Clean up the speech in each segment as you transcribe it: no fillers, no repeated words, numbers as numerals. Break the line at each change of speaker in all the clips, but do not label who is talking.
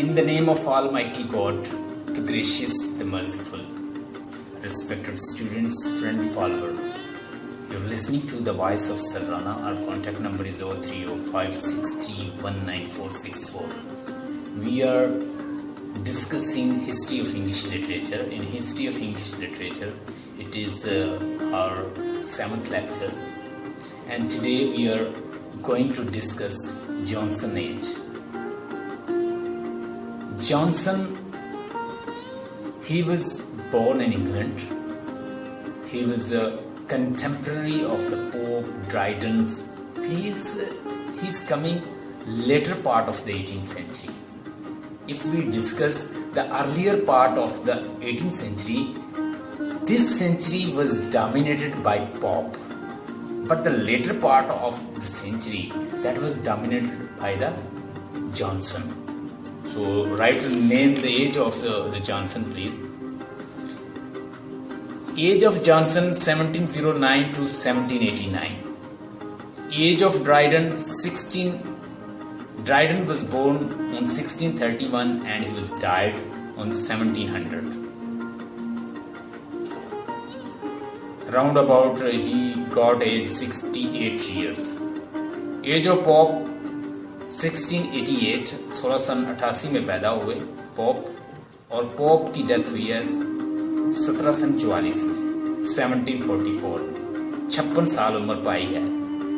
In the name of Almighty God, the gracious, the merciful, respected students, friend, follower, you're listening to the voice of Sarana. Our contact number is 030563194664. We are discussing history of English literature. In history of English literature, it is our 7th lecture, and today we are going to discuss Johnson age. Johnson, he was born in England. He was a contemporary of the Pope, Dryden. He's coming later part of the 18th century. If we discuss the earlier part of the 18th century, this century was dominated by Pope, but the later part of the century, that was dominated by the Johnson. So write name the age of the Johnson, please. Age of Johnson 1709 to 1789. Age of Dryden Dryden was born on 1631 and he was died on 1700. Round about he got age 68 years. Age of Pope 1688, 1688 में पैदा हुए pop, और pop की death हुई है 1744 में, 1744। 56 साल उम्र पाई है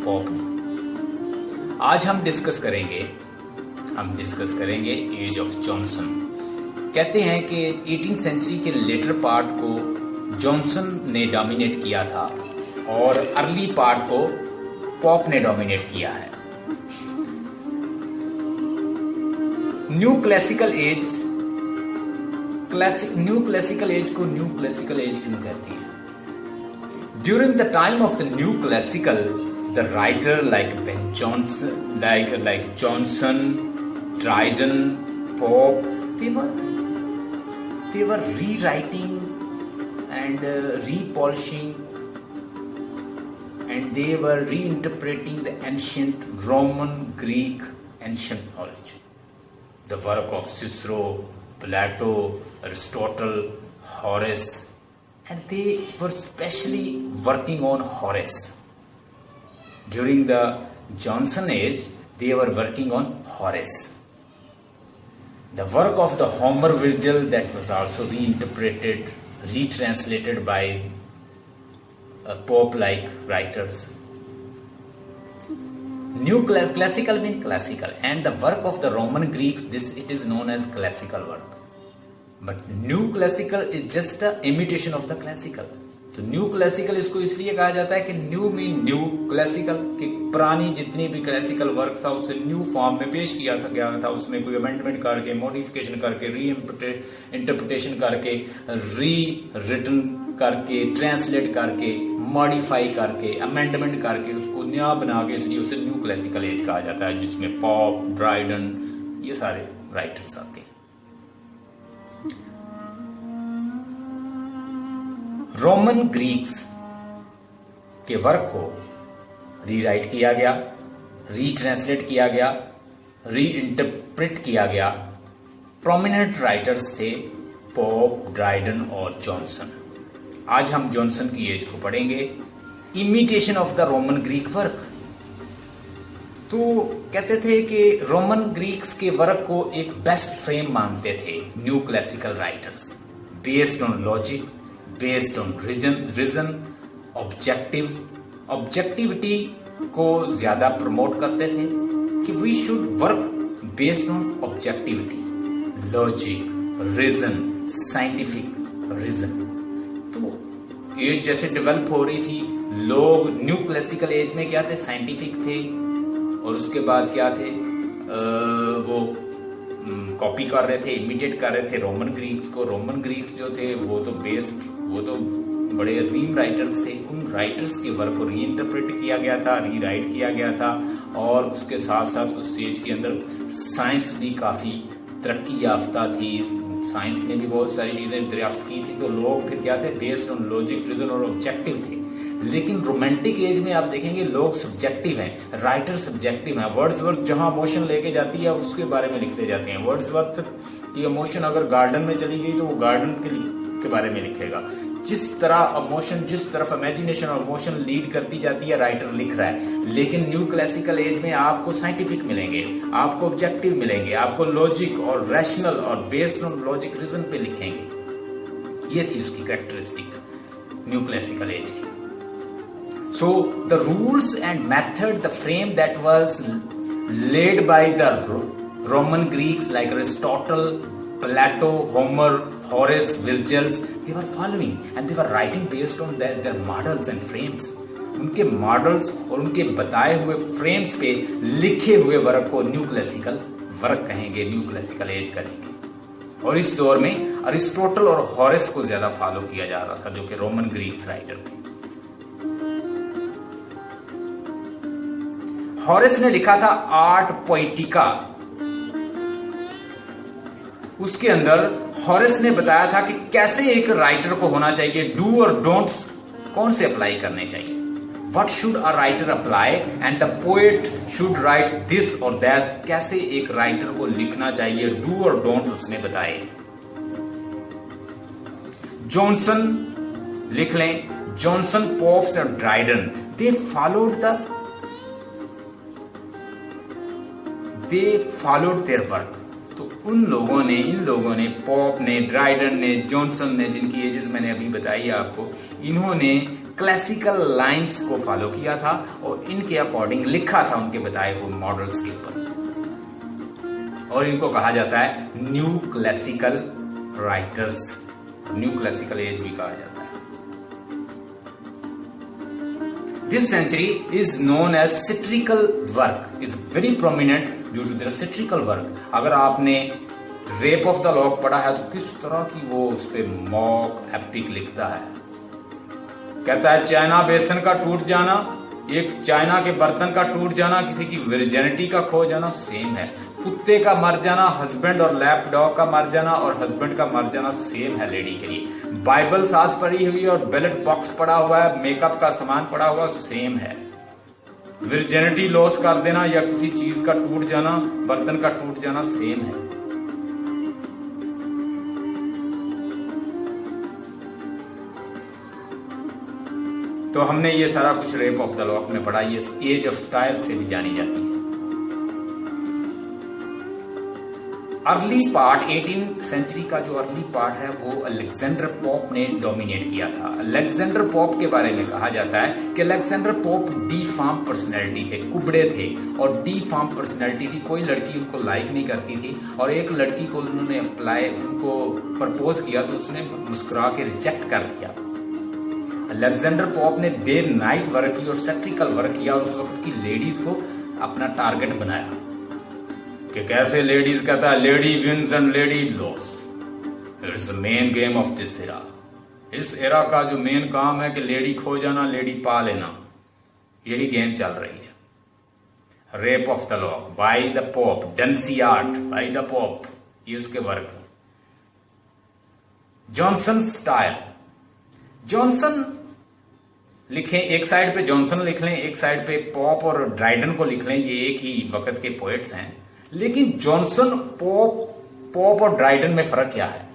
पॉप ने। आज हम डिस्कस करेंगे एज ऑफ जॉनसन। कहते हैं कि 18th सेंचुरी के लेटर पार्ट को जॉनसन ने डोमिनेट किया था और अर्ली पार्ट को पॉप ने डोमिनेट किया है। न्यू क्लासिकल एज को न्यू क्लासिकल एज क्यों कहते हैं? During the time of the new classical, the writer like Ben Jonson, like Johnson, Dryden, Pope, they were rewriting and repolishing, and they were reinterpreting the ancient Roman, Greek, ancient knowledge. The work of Cicero, Plato, Aristotle, Horace, and they were specially working on Horace. During the Johnson age, they were working on Horace. The work of the Homer, Virgil, that was also reinterpreted, retranslated by Pope-like writers. New classical means classical, and the work of the Roman Greeks, it is known as classical work. But new classical is just an imitation of the classical. तो new classical इसको इसलिए कहा जाता है कि new mean new classical, कि पुरानी जितनी भी क्लासिकल वर्क था उससे न्यू फॉर्म में पेश किया गया था, उसमें कोई अमेंडमेंट करके, मॉडिफिकेशन करके, री इंटरप्रिटेशन करके, री रिटन करके, ट्रांसलेट करके, मॉडिफाई करके, अमेंडमेंट करके उसको नया बना के, इसलिए उसे न्यू क्लासिकल एज कहा जाता है, जिसमें पॉप, ड्राइडन, ये सारे राइटर्स आते हैं। रोमन ग्रीक्स के वर्क को रीराइट किया गया, रीट्रांसलेट किया गया, री इंटरप्रेट किया गया। प्रोमिनेंट राइटर्स थे पॉप, ड्राइडन और जॉनसन। आज हम जॉनसन की एज को पढ़ेंगे। Imitation of the Roman Greek work. तो कहते थे कि रोमन ग्रीक्स के वर्क को एक बेस्ट फ्रेम मानते थे new classical writers, based on logic, based on reason, objectivity को ज्यादा प्रमोट करते थे कि we should work based on objectivity, logic, reason, scientific reason. तो एज जैसे डेवलप हो रही थी, लोग न्यू क्लासिकल एज में क्या थे, साइंटिफिक थे, और उसके बाद क्या थे, वो कॉपी कर रहे थे, इमिटेट कर रहे थे रोमन ग्रीक्स को। रोमन ग्रीक्स जो थे वो तो बड़े अजीम राइटर्स थे। उन राइटर्स के वर्क को रीइंटरप्रेट किया गया था, रीराइट किया गया था, और उसके साथ साथ उस एज के अंदर साइंस भी काफ़ी तरक्की याफ्ता थी। साइंस ने भी बहुत सारी चीज़ें दरियाफ्त की थी। तो लोग फिर क्या थे, बेस्ड ऑन लॉजिक, रीजन और ऑब्जेक्टिव थे। लेकिन रोमांटिक एज में आप देखेंगे लोग सब्जेक्टिव हैं, राइटर सब्जेक्टिव हैं। वर्ड्सवर्थ जहां इमोशन लेके जाती है उसके बारे में लिखते जाते हैं। वर्ड्सवर्थ की इमोशन अगर गार्डन में चली गई तो वो गार्डन के बारे में लिखेगा। जिस तरह इमोशन, जिस तरफ इमेजिनेशन और इमोशन लीड करती जाती है राइटर लिख रहा है। लेकिन न्यू क्लासिकल एज में आपको साइंटिफिक मिलेंगे, आपको ऑब्जेक्टिव मिलेंगे, आपको लॉजिक और रैशनल और बेस्ड ऑन लॉजिक रीजन पे लिखेंगे। ये थी उसकी कैरेक्टरिस्टिक न्यू क्लासिकल एज की। So the rules and method, the frame that was laid by the Roman Greeks like Aristotle, Plato, Homer, Horace, Virgil, they were following and they were writing based on their models and frames. उनके models और उनके बताए हुए frames पे लिखे हुए work को new classical work कहेंगे, न्यू क्लासिकल एज कहेंगे। और इस दौर में अरिस्टोटल और हॉरेस को ज्यादा फॉलो किया जा रहा था, जो कि रोमन ग्रीक्स राइटर थे। हॉरेस ने लिखा था आर्ट पोएटिका। उसके अंदर हॉरेस ने बताया था कि कैसे एक राइटर को होना चाहिए, डू और डोंट्स कौन से अप्लाई करने चाहिए, what should a writer apply and the poet should write this और दैट। कैसे एक राइटर को लिखना चाहिए, डू और डोंट्स उसने बताए। जॉनसन लिख लें, जॉनसन, पोप्स और Dryden, they followed their work. तो इन लोगों ने पॉप ने, ड्राइडन ने, जॉनसन ने, जिनकी एजेस मैंने अभी बताई आपको, इन्होंने क्लासिकल लाइंस को फॉलो किया था और इनके अकॉर्डिंग लिखा था उनके बताए हुए मॉडल्स के ऊपर। और इनको कहा जाता है new classical writers, new classical as भी कहा जाता है। This century is known as satirical work, is very prominent due to their satirical work. अगर आपने रेप ऑफ द लॉक पढ़ा है तो किस तरह की वो उस पे मॉक एपिक लिखता है। कहता है चाइना बेसन का टूट जाना, एक चाइना के बर्तन का टूट जाना, किसी की वर्जिनिटी का खो जाना सेम है। कुत्ते का मर जाना, हस्बैंड और लैप डॉग का मर जाना और हस्बैंड का मर जाना सेम है लेडी के लिए। बाइबल साथ पड़ी हुई और बैलेट बॉक्स पड़ा हुआ है, मेकअप का सामान पड़ा हुआ सेम है। वर्जिनिटी लॉस कर देना या किसी चीज का टूट जाना, बर्तन का टूट जाना सेम है। तो हमने ये सारा कुछ रेप ऑफ द लॉक में पढ़ा। ये एज ऑफ स्टाइल से भी जानी जाती है। अर्ली पार्ट 18th सेंचुरी का जो अर्ली पार्ट है वो अलेक्जेंडर पोप ने डोमिनेट किया था। अलेक्जेंडर पोप के बारे में कहा जाता है कि अलेक्जेंडर पोप डी-फॉर्म पर्सनैलिटी थे, कुबड़े थे और डी-फॉर्म पर्सनैलिटी थी। कोई लड़की उनको लाइक नहीं करती थी और एक लड़की को उन्होंने उनको प्रपोज किया तो उसने मुस्कुरा के रिजेक्ट कर दिया। अलेक्जेंडर पोप ने डे नाइट वर्क की और सैटिरिकल वर्क किया और उस वक्त की लेडीज को अपना टारगेट बनाया कि कैसे लेडीज कहता है lady wins and lady loss. It's the main game of this era. इस एरा का जो मेन काम है कि लेडी खो जाना, लेडी पा लेना, यही गेम चल रही है। Rape of the lock by the Pope, Dunciad by the Pope, ये उसके वर्क। जॉनसन स्टाइल, जॉनसन लिखें, एक साइड पे जॉनसन लिख लें, एक साइड पे पॉप और ड्राइडन को लिख लें, ये एक ही वक्त के पोएट्स हैं। लेकिन जॉनसन, पॉप और ड्राइडन में फर्क क्या है?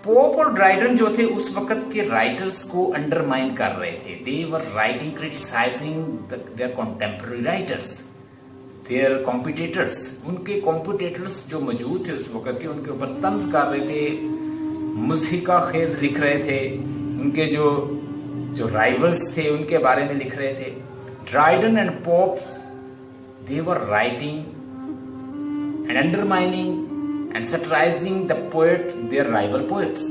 पॉप और ड्राइडन जो थे उस वक्त के राइटर्स को अंडरमाइन कर रहे थे। They were writing criticising their contemporary writers, their competitors. उनके कॉम्पिटिटर्स जो मौजूद थे उस वक्त के, उनके ऊपर तंज कर रहे थे, मुज़हिका खेज लिख रहे थे, उनके जो राइवल्स थे उनके बारे में लिख रहे थे। Dryden and pop, they were writing and undermining and satirizing the poet, their rival poets.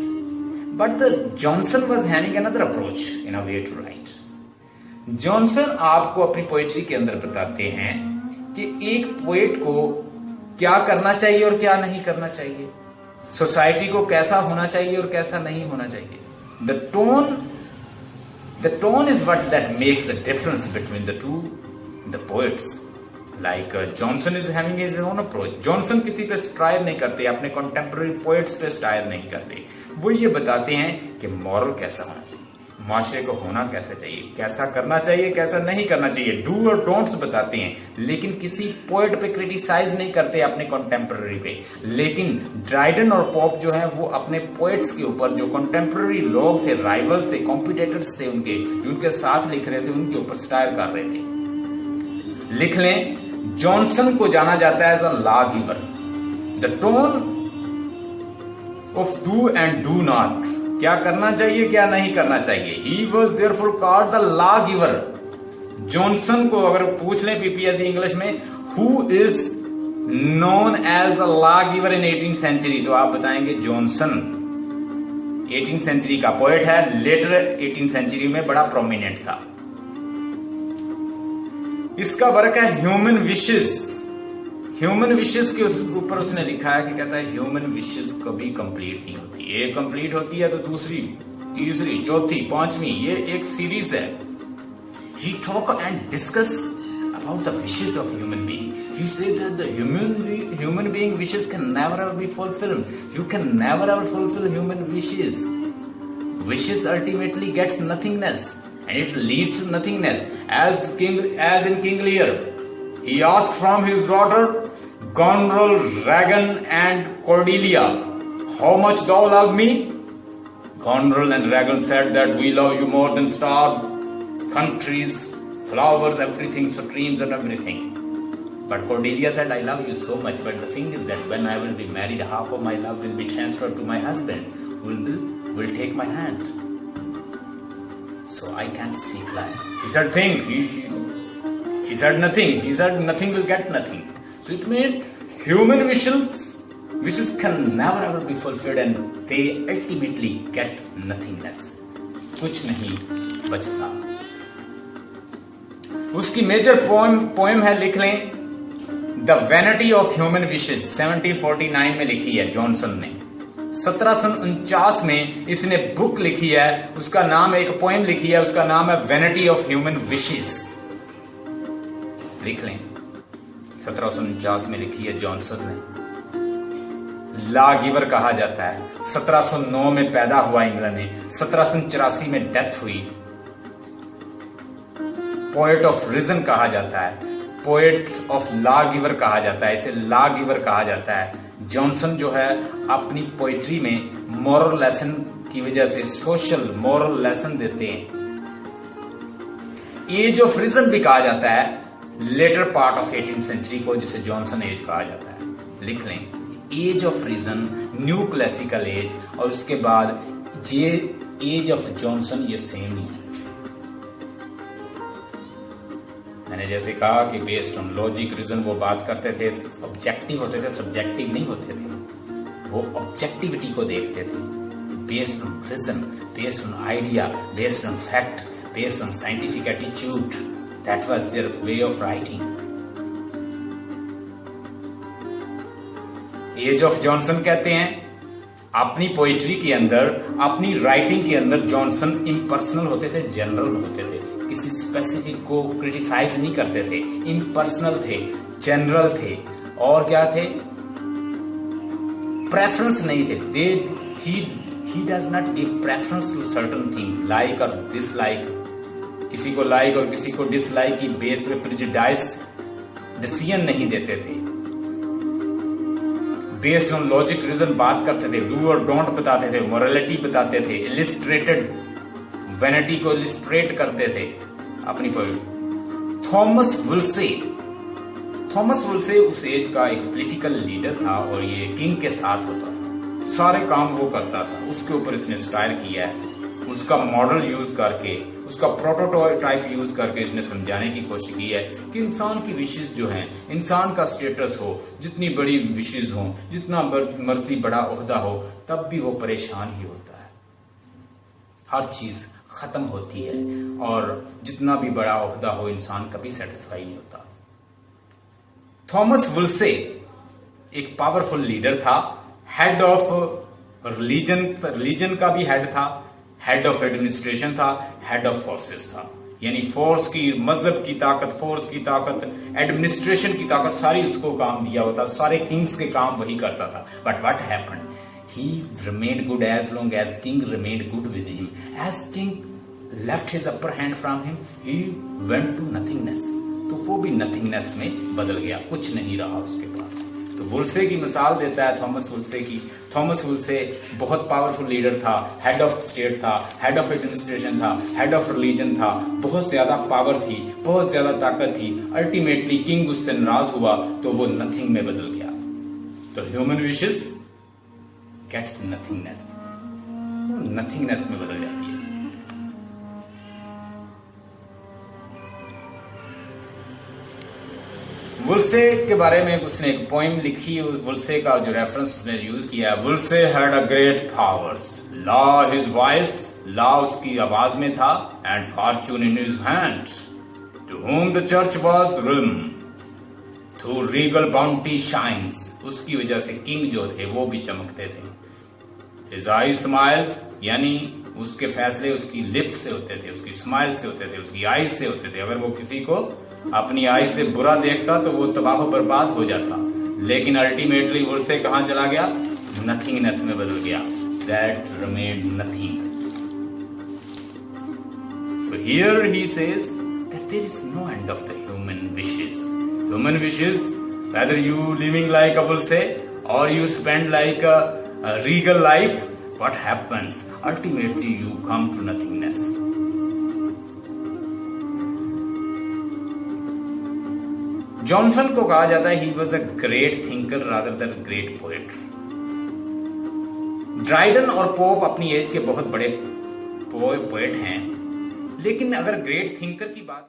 But the Johnson was having another approach in a way to write. Johnson आपको अपनी पोएट्री के अंदर बताते हैं कि एक पोएट को क्या करना चाहिए और क्या नहीं करना चाहिए, सोसाइटी को कैसा होना चाहिए और कैसा नहीं होना चाहिए। The tone is what that makes a difference between the poets. Like Johnson is having his own approach. Johnson किसी पे स्ट्राइव नहीं करते, अपने कंटेम्पररी पोएट्स पे स्ट्राइव नहीं करते। वो ये बताते हैं कि मॉरल कैसा होना चाहिए। माशरे को होना कैसा चाहिए, कैसा करना चाहिए, कैसा नहीं करना चाहिए, डू और डोंट्स बताते हैं, लेकिन किसी पोएट पे क्रिटिसाइज नहीं करते अपने कंटेम्प्रेरी पे। लेकिन ड्राइडन और पॉप जो है वो अपने पोएट्स के ऊपर, जो कंटेम्प्रेरी लोग थे, राइवल्स थे, कॉम्पिटिटर्स थे उनके साथ लिख रहे थे, उनके ऊपर स्टायर कर रहे थे। लिख लें, जॉनसन को जाना जाता है as a law giver. The tone of do and do not, क्या करना चाहिए क्या नहीं करना चाहिए, he was therefore called the law giver. Johnson को अगर पूछ लें पीपीएससी इंग्लिश में, who is known as a law giver in 18th century, तो आप बताएंगे जॉनसन 18th सेंचुरी का पोएट है, लेटर 18th सेंचुरी में बड़ा प्रोमिनेंट था। इसका वर्क है ह्यूमन विशेस। ह्यूमन विशेस के ऊपर उसने लिखा है कि कहता है ह्यूमन विशेस कभी कंप्लीट नहीं होती, एक कंप्लीट होती है तो दूसरी, तीसरी, चौथी, पांचवी, ये एक सीरीज है। He talk and discuss about the wishes of human being. He said that the human being wishes can never ever be fulfilled. You can never ever fulfill human wishes. Wishes ultimately gets nothingness, and it leads to nothingness. As in King Lear, he asked from his daughter Goneril, Regan, and Cordelia, "How much thou love me?" Goneril and Regan said that we love you more than stars, countries, flowers, everything, streams, and everything. But Cordelia said, "I love you so much, but the thing is that when I will be married, half of my love will be transferred to my husband, who will take my hand. So I can't speak lie." He said, "Think." She said, "Nothing." He said, "Nothing will get nothing." So it means human wishes can never ever be fulfilled, and they ultimately get nothingness. कुछ नहीं बचता। उसकी major poem है, लिख लें, the vanity of human wishes, 1749 में लिखी है जॉनसन ने। 1749 में इसने बुक लिखी है, उसका नाम, एक पोएम लिखी है, उसका नाम है वैनिटी ऑफ ह्यूमन विशेस। लिख लें, 1749 में लिखी है जॉनसन ने। लॉ गिवर कहा जाता है। 1709 में पैदा हुआ इंग्लैंड में, 1784 में डेथ हुई। पोएट ऑफ रीजन कहा जाता है, पोएट ऑफ लॉ गिवर कहा जाता है, इसे लॉ गिवर कहा जाता है। जॉनसन जो है अपनी पोइट्री में मॉरल लेसन की वजह से सोशल मॉरल लेसन देते हैं। एज ऑफ रीजन भी कहा जाता है letter part of 18th century को, जिसे जॉनसन एज कहा जाता है। लिख लें, age of reason, new classical age, और उसके बाद ये एज ऑफ जॉनसन, ये सेम ही है। मैंने जैसे कहा कि बेस्ड ऑन लॉजिक रीजन वो बात करते थे, ऑब्जेक्टिव होते थे, सब्जेक्टिव नहीं होते थे। वो ऑब्जेक्टिविटी को देखते थे, based on reason, based on idea, based on fact, based on scientific attitude. That was their way of writing. Age of Johnson कहते हैं, अपनी पोइट्री के अंदर, अपनी राइटिंग के अंदर जॉनसन इम्पर्सनल होते थे, जनरल होते थे, किसी स्पेसिफिक को क्रिटिसाइज नहीं करते थे, इम्पर्सनल थे, जनरल थे, और क्या थे, प्रेफरेंस नहीं थे। He does not give preference to certain thing, like और डिसलाइक, किसी को लाइक और किसी को डिसलाइक की बेस पे प्रेजुडाइज डिसीजन नहीं देते थे। बेस्ड ऑन लॉजिक रीजन बात करते थे, डू और डोंट बताते थे, मोरालिटी बताते थे, इलिस्ट्रेटेड वैनिटी को इलिस्ट्रेट करते थे अपनी पोएम। थॉमस वुल्से उस एज का एक पॉलिटिकल लीडर था, और ये किंग के साथ होता था, सारे काम वो करता था। उसके ऊपर इसने स्टाइल किया है, उसका मॉडल यूज करके, उसका प्रोटोटाइप यूज करके इसने समझाने की कोशिश की है कि इंसान की विशेष जो है, इंसान का स्टेटस हो, जितनी बड़ी विशेष हो, जितना मर्जी बड़ा ओहदा हो, तब भी वो परेशान ही होता है। हर चीज खत्म होती है, और जितना भी बड़ा ओहदा हो, इंसान कभी सेटिस्फाई नहीं होता। थॉमस वुल्से एक पावरफुल लीडर था, हेड ऑफ रिलीजन का भी हेड था, हेड ऑफ एडमिनिस्ट्रेशन था, हेड ऑफ फोर्सेस था। यानी फोर्स की, मजहब की ताकत, फोर्स की ताकत, एडमिनिस्ट्रेशन की ताकत, सारी उसको काम दिया होता, सारे किंग्स के काम वही करता था। But what happened, he remained good as long as king remained good with him. As king left his upper hand from him, he went to nothingness, तो वो भी नथिंगनेस में बदल गया, कुछ नहीं रहा उसके पास। तो वुल्से की मिसाल देता है थॉमस वुल्से की। थॉमस वुल्से बहुत पावरफुल लीडर था, हेड ऑफ स्टेट था, हेड ऑफ एडमिनिस्ट्रेशन था, हेड ऑफ रिलीजन था, बहुत ज्यादा पावर थी, बहुत ज्यादा ताकत थी। अल्टीमेटली किंग उससे नाराज हुआ तो वो नथिंग में बदल गया। तो human wishes gets nothingness, nothingness में बदल जाती है। वुल्से के बारे में उसने एक पोइम लिखी, वुल्से का जो रेफरेंस उसने यूज किया है, Wolsey had a great powers, law his voice, law उसकी आवाज में था, and fortune in his hands, to whom the church was realm, through regal bounty shines, उसकी वजह से किंग जो थे वो भी चमकते थे। His eye smiles, यानी उसके फैसले उसकी लिप्स से होते थे, उसकी स्माइल से होते थे, उसकी आईज से होते थे। अगर वो किसी को अपनी आई से बुरा देखता तो वो तबाह बर्बाद हो जाता, लेकिन अल्टीमेटली वुल्से कहां चला गया? नथिंगनेस में बदल गया। That remained nothing. So here he says that there is no end of the human wishes. Human wishes, whether you living like a Wolsey और you spend like a regal life, what happens? Ultimately you come to nothingness. Johnson को कहा जाता है he was a great thinker rather than a great poet. Dryden और pope अपनी as के बहुत बड़े पोएट हैं, लेकिन अगर ग्रेट थिंकर की बात